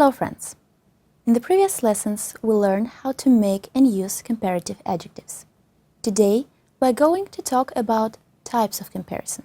Hello friends! In the previous lessons, we learned how to make and use comparative adjectives. Today, we're going to talk about types of comparison.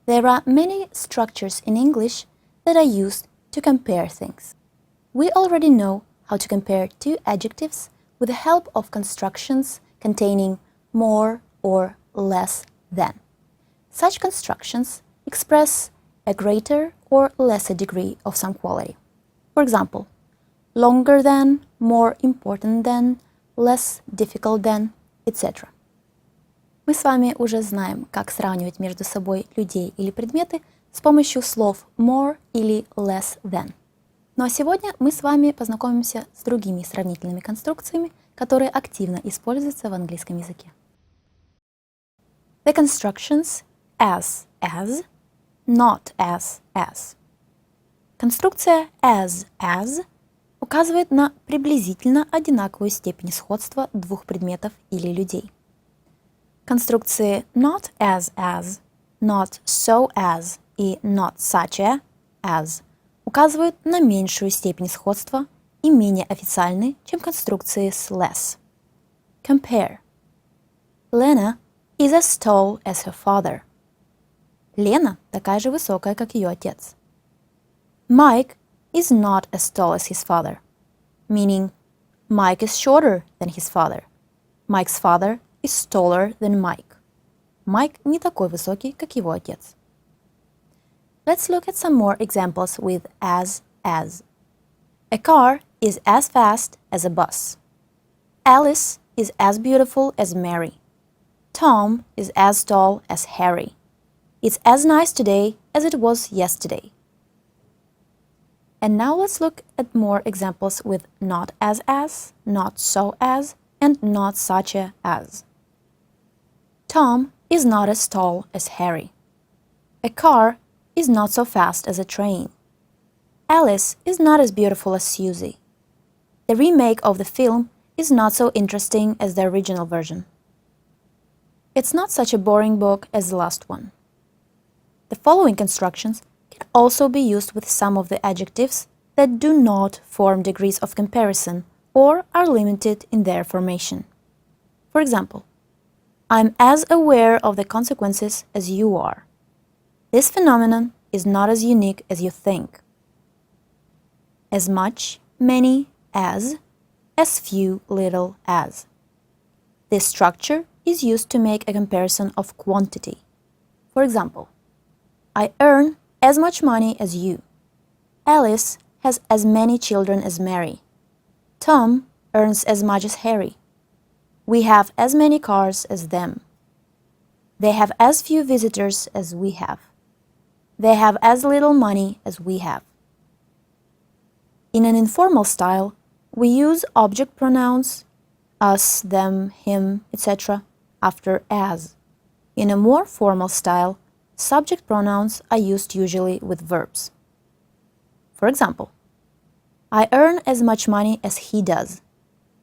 There are many structures in English that are used to compare things. We already know how to compare two adjectives with the help of constructions containing more or less than. Such constructions express a greater or lesser degree of some quality. For example, longer than, more important than, less difficult than, etc. Мы с вами уже знаем, как сравнивать между собой людей или предметы с помощью слов more или less than. Ну а сегодня мы с вами познакомимся с другими сравнительными конструкциями, которые активно используются в английском языке. The constructions as, not as. Конструкция as указывает на приблизительно одинаковую степень сходства двух предметов или людей. Конструкции not as, not so as и not such as указывают на меньшую степень сходства и менее официальны, чем конструкции с less. Compare. Lena is as tall as her father. Лена такая же высокая, как ее отец. Mike is not as tall as his father, meaning Mike is shorter than his father. Mike's father is taller than Mike. Mike не такой высокий, как его отец. Let's look at some more examples with as. A car is as fast as a bus. Alice is as beautiful as Mary. Tom is as tall as Harry. It's as nice today as it was yesterday. And now let's look at more examples with not as, not so as, and not such as. Tom is not as tall as Harry. A car is not so fast as a train. Alice is not as beautiful as Susie. The remake of the film is not so interesting as the original version. It's not such a boring book as the last one. The following constructions can also be used with some of the adjectives that do not form degrees of comparison or are limited in their formation. For example, I'm as aware of the consequences as you are. This phenomenon is not as unique as you think. As much, many, as few, little, as. This structure is used to make a comparison of quantity. For example, I earn as much money as you. Alice has as many children as Mary. Tom earns as much as Harry. We have as many cars as them. They have as few visitors as we have. They have as little money as we have. In an informal style, we use object pronouns us, them, him, etc. after as. In a more formal style, subject pronouns are used usually with verbs. For example, I earn as much money as he does.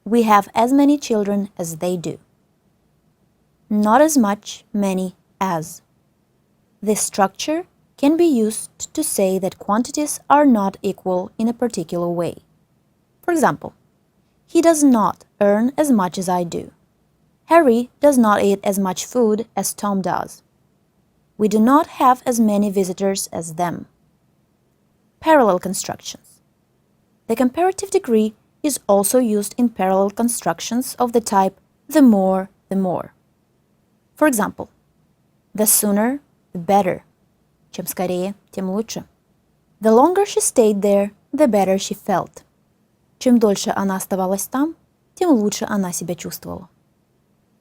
We have as many children as they do. Not as much, many, as. This structure can be used to say that quantities are not equal in a particular way. For example, he does not earn as much as I do. Harry does not eat as much food as Tom does. We do not have as many visitors as them. Parallel constructions. The comparative degree is also used in parallel constructions of the type the more, the more. For example, the sooner, the better. Чем скорее, тем лучше. The longer she stayed there, the better she felt. Чем дольше она оставалась там, тем лучше она себя чувствовала.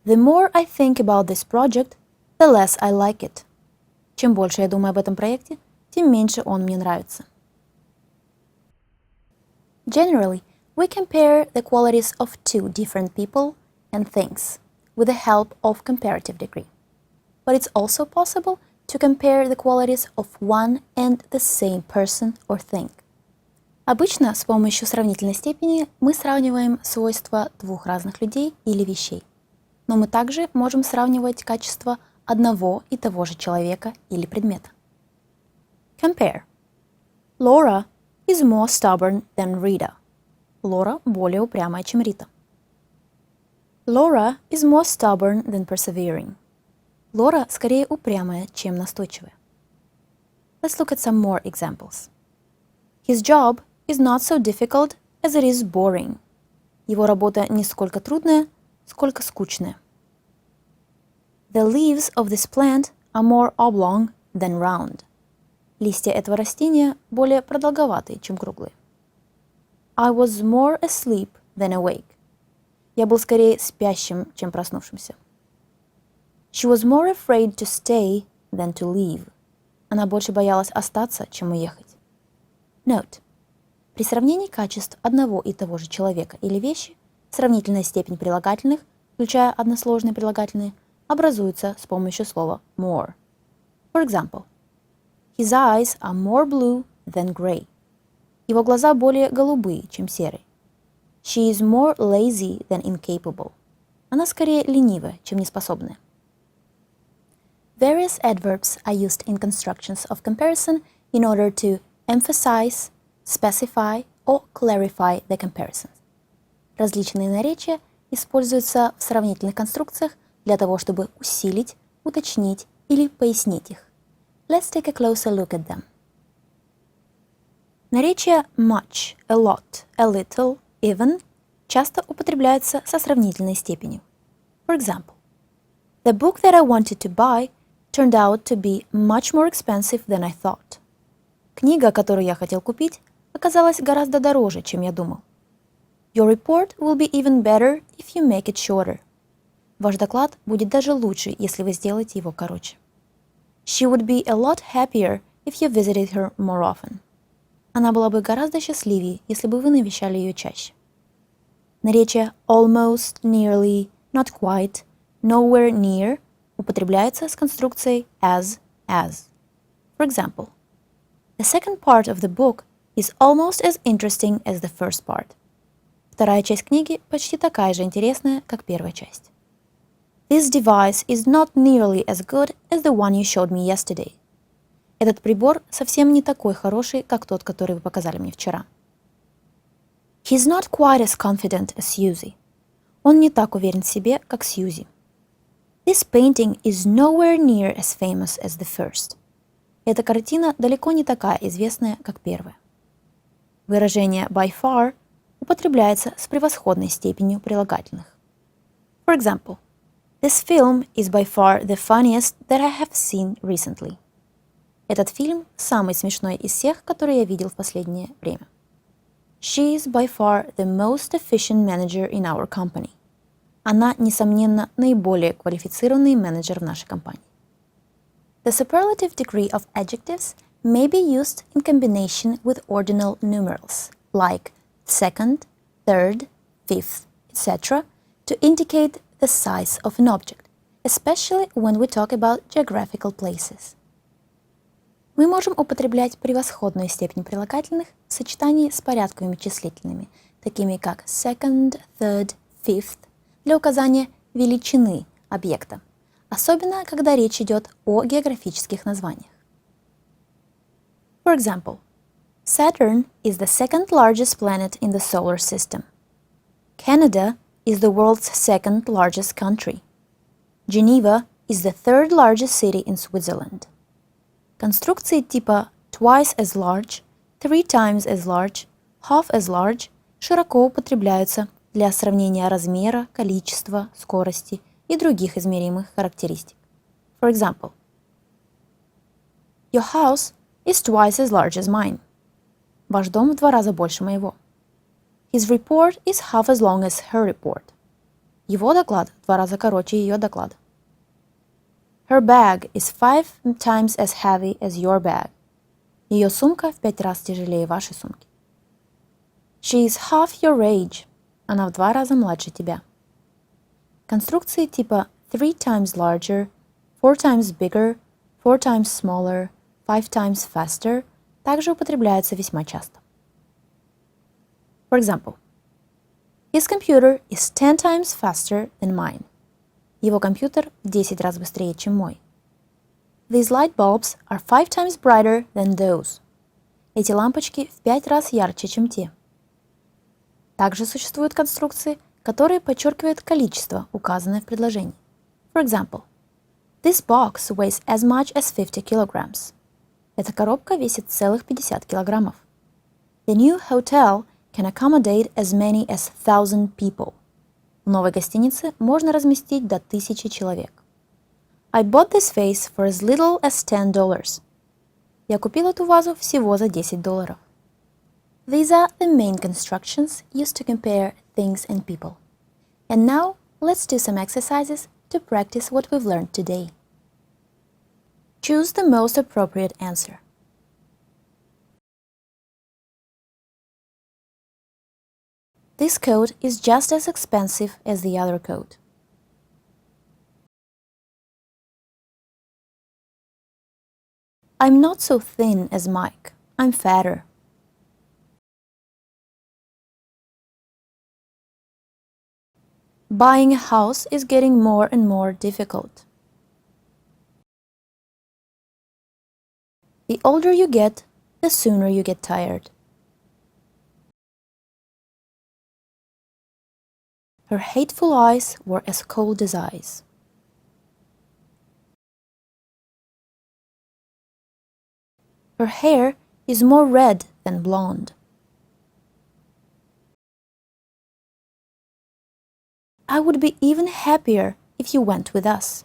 The more I think about this project, the less I like it. Чем больше я думаю об этом проекте, тем меньше он мне нравится. Generally, we compare the qualities of two different people and things with the help of comparative degree. But it's also possible to compare the qualities of one and the same person or thing. Обычно с помощью сравнительной степени мы сравниваем свойства двух разных людей или вещей. Но мы также можем сравнивать качества одного и того же человека или предмета. Compare. Laura is more stubborn than Rita. Лора более упрямая, чем Рита. Laura is more stubborn than persevering. Лора скорее упрямая, чем настойчивая. Let's look at some more examples. His job is not so difficult as it is boring. Его работа не сколько трудная, сколько скучная. The leaves of this plant are more oblong than round. Листья этого растения более продолговатые, чем круглые. I was more asleep than awake. Я был скорее спящим, чем проснувшимся. She was more afraid to stay than to leave. Она больше боялась остаться, чем уехать. Note. При сравнении качеств одного и того же человека или вещи сравнительная степень прилагательных, включая односложные прилагательные, образуется с помощью слова more. For example, his eyes are more blue than gray. Его глаза более голубые, чем серые. She is more lazy than incapable. Она скорее ленивая, чем неспособная. Various adverbs are used in constructions of comparison in order to emphasize, specify or clarify the comparisons. Различные наречия используются в сравнительных конструкциях для того, чтобы усилить, уточнить или пояснить их. Let's take a closer look at them. Наречия much, a lot, a little, even часто употребляются со сравнительной степенью. For example, the book that I wanted to buy turned out to be much more expensive than I thought. Книга, которую я хотел купить, оказалась гораздо дороже, чем я думал. Your report will be even better if you make it shorter. Ваш доклад будет даже лучше, если вы сделаете его короче. She would be a lot happier if you visited her more often. Она была бы гораздо счастливее, если бы вы навещали ее чаще. Наречия almost, nearly, not quite, nowhere near употребляются с конструкцией as. For example, the second part of the book is almost as interesting as the first part. Вторая часть книги почти такая же интересная, как первая часть. This device is not nearly as good as the one you showed me yesterday. Этот прибор совсем не такой хороший, как тот, который вы показали мне вчера. He's not quite as confident as Susie. Он не так уверен в себе, как Сьюзи. This painting is nowhere near as famous as the first. Эта картина далеко не такая известная, как первая. Выражение by far употребляется с превосходной степенью прилагательных. For example, this film is by far the funniest that I have seen recently. Этот фильм самый смешной из всех, которые я видел в последнее время. She is by far the most efficient manager in our company. Она, несомненно, наиболее квалифицированный менеджер в нашей компании. The superlative degree of adjectives may be used in combination with ordinal numerals, like second, third, fifth, etc., to indicate the size of an object, especially when we talk about geographical places. Мы можем употреблять превосходную степень прилагательных в сочетании с порядковыми числительными, такими как second, third, fifth, для указания величины объекта, особенно когда речь идет о географических названиях. For example, Saturn is the second largest planet in the solar system. Canada is the world's second largest country. Geneva is the third largest city in Switzerland. Конструкции типа twice as large, three times as large, half as large широко употребляются для сравнения размера, количества, скорости и других измеримых характеристик. For example, your house is twice as large as mine. Ваш дом в 2 раза больше моего. His report is half as long as her report. Его доклад в 2 раза короче ее доклада. Her bag is 5 times as heavy as your bag. Ее сумка в 5 раз тяжелее вашей сумки. She is half your age. Она в 2 раза младше тебя. Конструкции типа 3 times larger, 4 times bigger, 4 times smaller, 5 times faster также употребляются весьма часто. For example, his computer is 10 times faster than mine. Его компьютер в 10 раз быстрее, чем мой. These light bulbs are 5 times brighter than those. Эти лампочки в 5 раз ярче, чем те. Также существуют конструкции, которые подчеркивают количество, указанное в предложении. For example, this box weighs as much as 50 kilograms. Эта коробка весит целых 50 килограммов. The new hotel can accommodate as many as 1,000 people. В новой гостинице можно разместить до 1000 человек. I bought this vase for as little as $10. Я купил эту вазу всего за $10. These are the main constructions used to compare things and people. And now, let's do some exercises to practice what we've learned today. Choose the most appropriate answer. This coat is just as expensive as the other coat. I'm not so thin as Mike. I'm fatter. Buying a house is getting more and more difficult. The older you get, the sooner you get tired. Her hateful eyes were as cold as ice. Her hair is more red than blonde. I would be even happier if you went with us.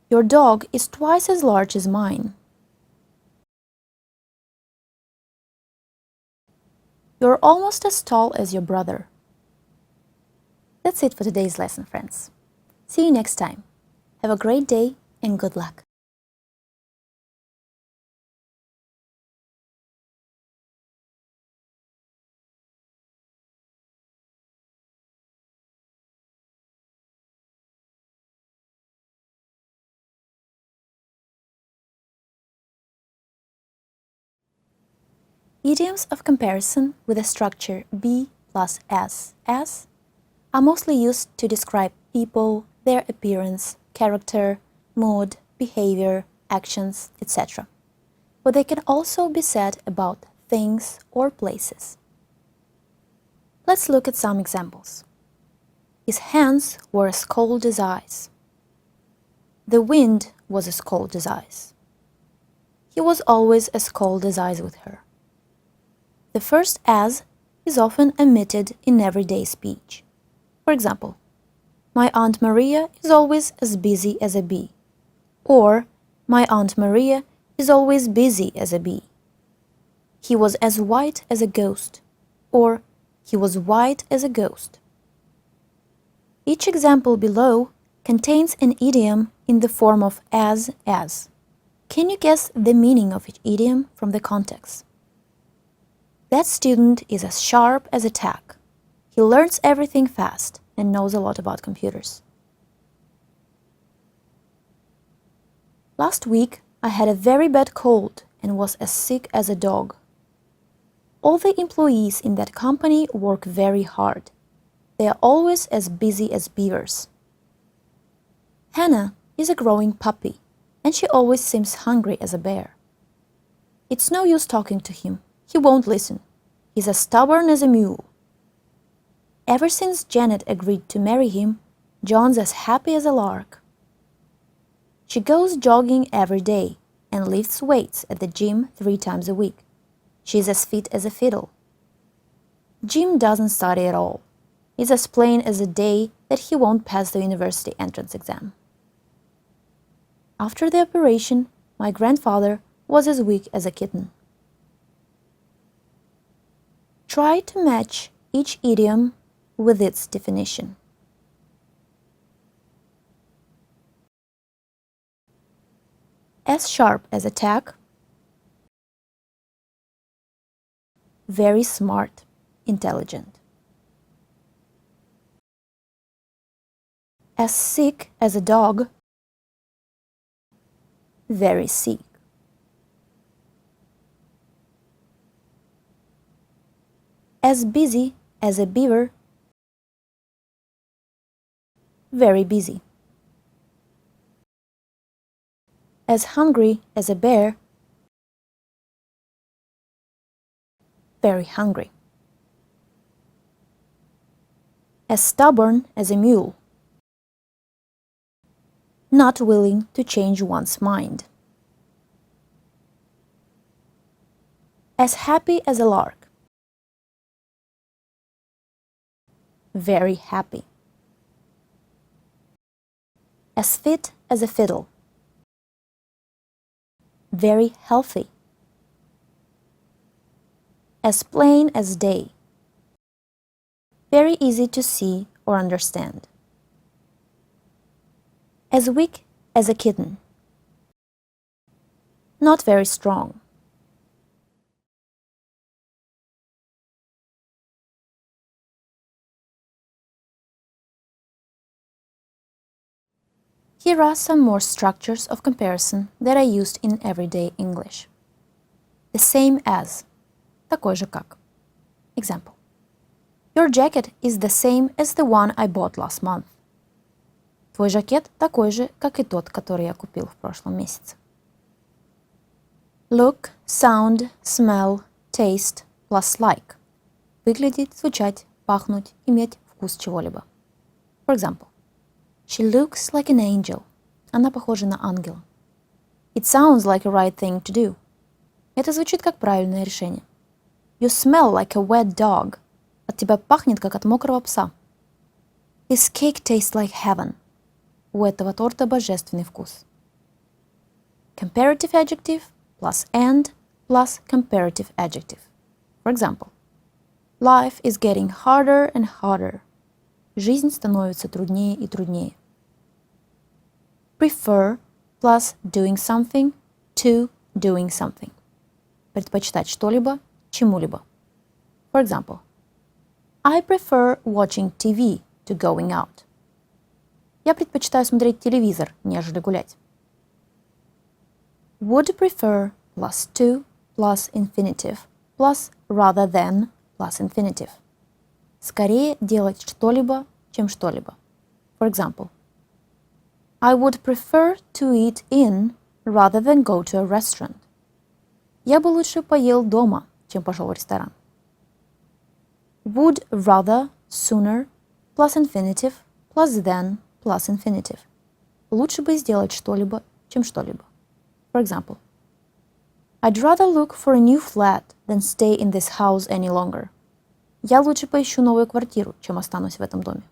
Your dog is twice as large as mine. You're almost as tall as your brother. That's it for today's lesson, friends. See you next time. Have a great day and good luck. Idioms of comparison with the structure be plus as are mostly used to describe people, their appearance, character, mood, behavior, actions, etc. But they can also be said about things or places. Let's look at some examples. His hands were as cold as ice. The wind was as cold as ice. He was always as cold as ice with her. The first as is often omitted in everyday speech. For example, my Aunt Maria is always as busy as a bee. Or, my Aunt Maria is always busy as a bee. He was as white as a ghost. Or, he was white as a ghost. Each example below contains an idiom in the form of as. Can you guess the meaning of each idiom from the context? That student is as sharp as a tack. He learns everything fast and knows a lot about computers. Last week, I had a very bad cold and was as sick as a dog. All the employees in that company work very hard. They are always as busy as beavers. Hannah is a growing puppy, and she always seems hungry as a bear. It's no use talking to him. He won't listen. He's as stubborn as a mule. Ever since Janet agreed to marry him, John's as happy as a lark. She goes jogging every day and lifts weights at the gym 3 times a week. She's as fit as a fiddle. Jim doesn't study at all. He's as plain as a day that he won't pass the university entrance exam. After the operation, my grandfather was as weak as a kitten. Try to match each idiom with its definition. As sharp as a tack, very smart, intelligent. As sick as a dog, very sick. As busy as a beaver, very busy. As hungry as a bear. Very hungry. As stubborn as a mule. Not willing to change one's mind. As happy as a lark. Very happy. As fit as a fiddle. Very healthy. As plain as day. Very easy to see or understand. As weak as a kitten. Not very strong. Here are some more structures of comparison that I used in everyday English. The same as. Такой же как. Example. Your jacket is the same as the one I bought last month. Твой жакет такой же, как и тот, который я купил в прошлом месяце. Look, sound, smell, taste plus like. Выглядеть, звучать, пахнуть, иметь вкус чего-либо. For example. She looks like an angel. Она похожа на ангела. It sounds like a right thing to do. Это звучит как правильное решение. You smell like a wet dog. От тебя пахнет, как от мокрого пса. His cake tastes like heaven. У этого торта божественный вкус. Comparative adjective plus and plus comparative adjective. For example. Life is getting harder and harder. Жизнь становится труднее и труднее. Prefer plus doing something to doing something. Предпочитать что-либо чему-либо. For example, I prefer watching TV to going out. Я предпочитаю смотреть телевизор, нежели гулять. Would prefer plus to plus infinitive plus rather than plus infinitive. Скорее делать что-либо, чем что-либо. For example, I would prefer to eat in rather than go to a restaurant. Я бы лучше поел дома, чем пошел в ресторан. Would rather, sooner, plus infinitive, plus than, plus infinitive. Лучше бы сделать что-либо, чем что-либо. For example, I'd rather look for a new flat than stay in this house any longer. Я лучше поищу новую квартиру, чем останусь в этом доме.